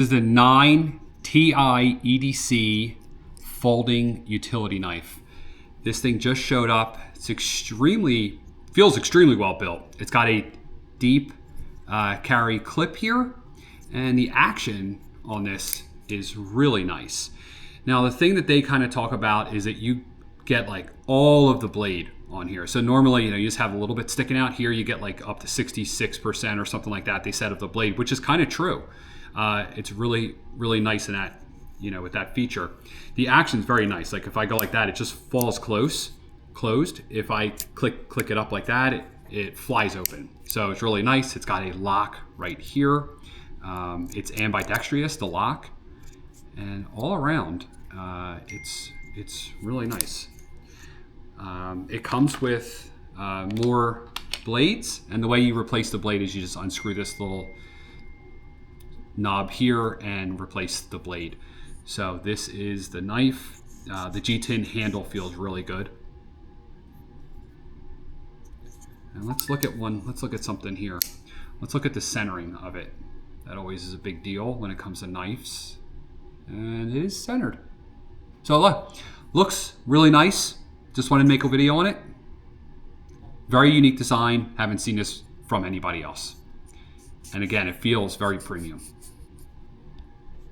This is the 9TI EDC folding utility knife. This thing just showed up. It's feels extremely well built. It's got a deep carry clip here, and the action on this is really nice. Now the thing that they kind of talk about is that you get like all of the blade on here. So normally, you just have a little bit sticking out here. You get like up to 66% or something like that, they said, of the blade, which is kind of true. It's really, really nice in that, with that feature. The action's very nice. Like if I go like that, it just falls closed. If I click it up like that, it flies open. So it's really nice. It's got a lock right here. It's ambidextrous, the lock, and all around, it's really nice. It comes with more blades, and the way you replace the blade is you just unscrew this little knob here and replace the blade. So this is the knife. The G10 handle feels really good. And let's look at something here. Let's look at the centering of it. That always is a big deal when it comes to knives. And it is centered. So look, looks really nice. Just wanted to make a video on it. Very unique design. Haven't seen this from anybody else. And again, it feels very premium.